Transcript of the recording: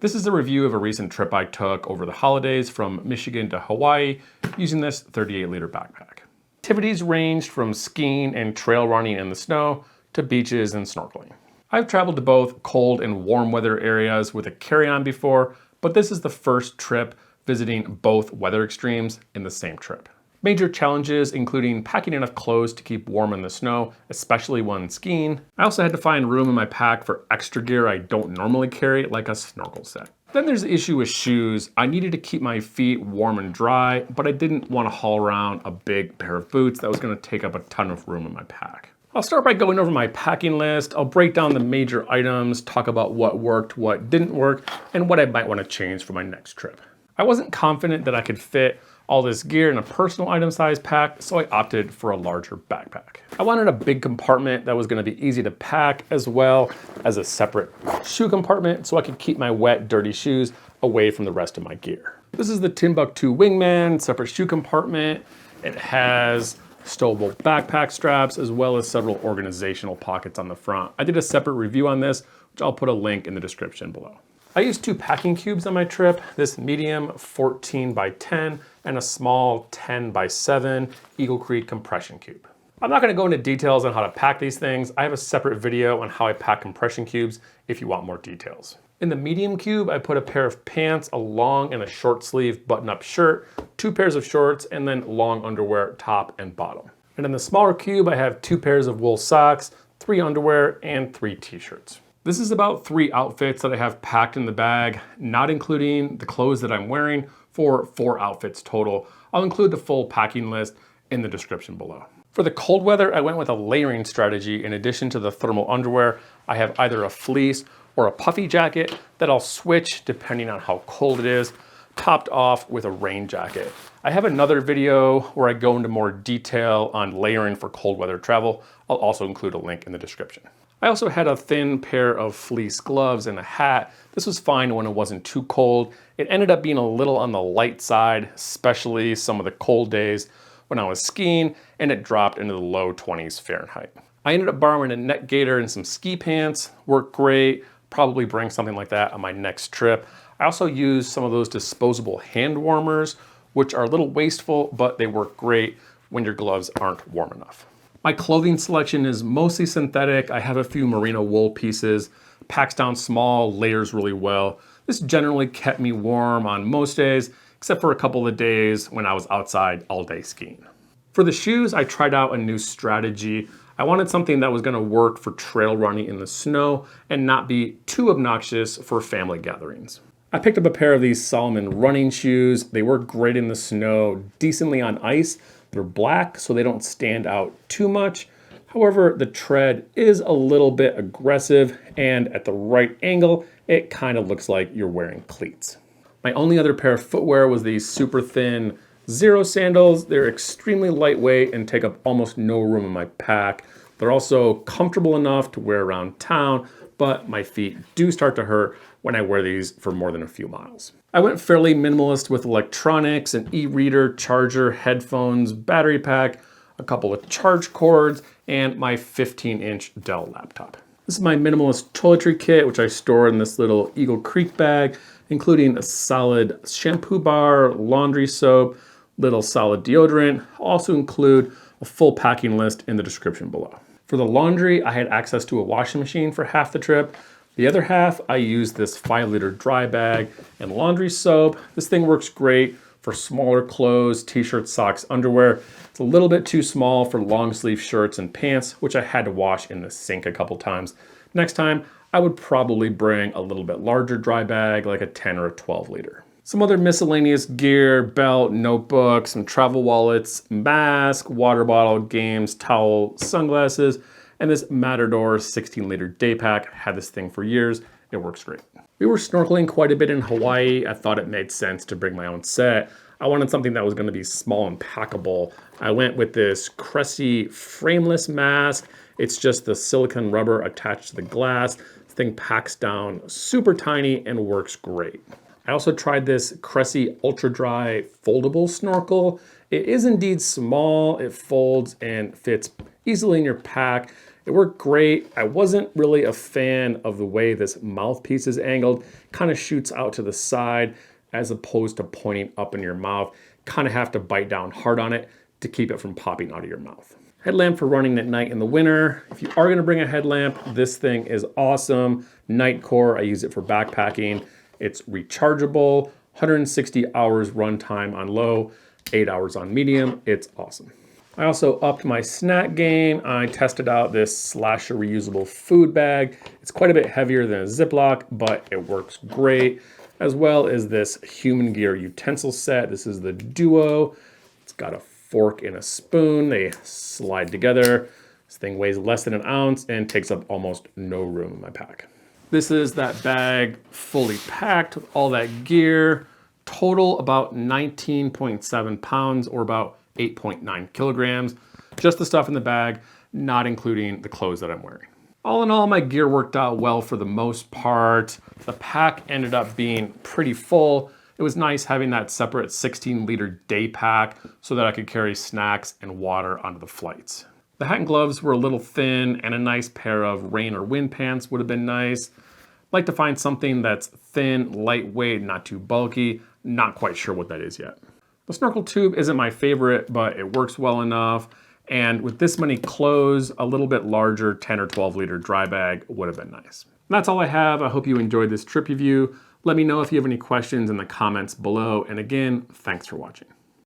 This is a review of a recent trip I took over the holidays from Michigan to Hawaii using this 38-liter backpack. Activities ranged from skiing and trail running in the snow to beaches and snorkeling. I've traveled to both cold and warm weather areas with a carry-on before, but this is the first trip visiting both weather extremes in the same trip. Major challenges including packing enough clothes to keep warm in the snow, especially when skiing. I also had to find room in my pack for extra gear I don't normally carry, like a snorkel set. Then there's the issue with shoes. I needed to keep my feet warm and dry, but I didn't want to haul around a big pair of boots that was going to take up a ton of room in my pack. I'll start by going over my packing list. I'll break down the major items, talk about what worked, what didn't work, and what I might want to change for my next trip. I wasn't confident that I could fit all this gear in a personal item size pack, so I opted for a larger backpack. I wanted a big compartment that was going to be easy to pack, as well as a separate shoe compartment so I could keep my wet, dirty shoes away from the rest of my gear. This is the Timbuktu Wingman separate shoe compartment. It has stowable backpack straps as well as several organizational pockets on the front. I did a separate review on this, which I'll put a link in the description below. I used 2 packing cubes on my trip, this medium 14 by 10 and a small 10 by 7 Eagle Creek compression cube. I'm not going to go into details on how to pack these things. I have a separate video on how I pack compression cubes if you want more details. In the medium cube, I put a pair of pants, a long and a short sleeve button-up shirt, 2 pairs of shorts, and then long underwear top and bottom. And in the smaller cube, I have 2 pairs of wool socks, 3 underwear, and 3 t-shirts. This is about 3 outfits that I have packed in the bag, not including the clothes that I'm wearing, for 4 outfits total. I'll include the full packing list in the description below. For the cold weather, I went with a layering strategy. In addition to the thermal underwear, I have either a fleece or a puffy jacket that I'll switch depending on how cold it is, topped off with a rain jacket. I have another video where I go into more detail on layering for cold weather travel. I'll also include a link in the description. I also had a thin pair of fleece gloves and a hat. This was fine when it wasn't too cold. It ended up being a little on the light side, especially some of the cold days when I was skiing, and it dropped into the low 20s Fahrenheit. I ended up borrowing a neck gaiter and some ski pants. Worked great. Probably bring something like that on my next trip. I also used some of those disposable hand warmers, which are a little wasteful, but they work great when your gloves aren't warm enough. My clothing selection is mostly synthetic. I have a few merino wool pieces, packs down small, layers really well. This generally kept me warm on most days, except for a couple of days when I was outside all day skiing. For the shoes, I tried out a new strategy. I wanted something that was gonna work for trail running in the snow and not be too obnoxious for family gatherings. I picked up a pair of these Salomon running shoes. They work great in the snow, decently on ice. They're black, so they don't stand out too much. However, the tread is a little bit aggressive, and at the right angle, it kind of looks like you're wearing cleats. My only other pair of footwear was these super thin Zero sandals. They're extremely lightweight and take up almost no room in my pack. They're also comfortable enough to wear around town, but my feet do start to hurt when I wear these for more than a few miles. I went fairly minimalist with electronics, an e-reader, charger, headphones, battery pack, a couple of charge cords, and my 15-inch Dell laptop. This is my minimalist toiletry kit, which I store in this little Eagle Creek bag, including a solid shampoo bar, laundry soap, little solid deodorant. I'll also include a full packing list in the description below. For the laundry, I had access to a washing machine for half the trip. The other half, I used this 5-liter dry bag and laundry soap. This thing works great for smaller clothes, t-shirts, socks, underwear. It's a little bit too small for long sleeve shirts and pants, which I had to wash in the sink a couple times. Next time, I would probably bring a little bit larger dry bag, like a 10 or a 12 liter. Some other miscellaneous gear, belt, notebook, some travel wallets, mask, water bottle, games, towel, sunglasses, and this Matador 16-liter Daypack. Had this thing for years. It works great. We were snorkeling quite a bit in Hawaii. I thought it made sense to bring my own set. I wanted something that was going to be small and packable. I went with this Cressy frameless mask. It's just the silicone rubber attached to the glass. This thing packs down super tiny and works great. I also tried this Cressy Ultra Dry foldable snorkel. It is indeed small. It folds and fits easily in your pack. It worked great. I wasn't really a fan of the way this mouthpiece is angled. Kind of shoots out to the side as opposed to pointing up in your mouth. Kind of have to bite down hard on it to keep it from popping out of your mouth. Headlamp for running at night in the winter. If you are gonna bring a headlamp, this thing is awesome. Nightcore, I use it for backpacking. It's rechargeable, 160 hours runtime on low, 8 hours on medium. It's awesome. I also upped my snack game. I tested out this Slasher reusable food bag. It's quite a bit heavier than a Ziploc, but it works great. As well as this Human Gear utensil set. This is the Duo. It's got a fork and a spoon. They slide together. This thing weighs less than an ounce and takes up almost no room in my pack. This is that bag fully packed with all that gear. Total about 19.7 pounds or about 8.9 kilograms. Just the stuff in the bag, not including the clothes that I'm wearing. All in all, my gear worked out well for the most part. The pack ended up being pretty full. It was nice having that separate 16-liter Daypack so that I could carry snacks and water onto the flights. The hat and gloves were a little thin, and a nice pair of rain or wind pants would have been nice. I'd like to find something that's thin, lightweight, not too bulky. Not quite sure what that is yet. The snorkel tube isn't my favorite, but it works well enough. And with this many clothes, a little bit larger 10 or 12 liter dry bag would have been nice. And that's all I have. I hope you enjoyed this trip review. Let me know if you have any questions in the comments below. And again, thanks for watching.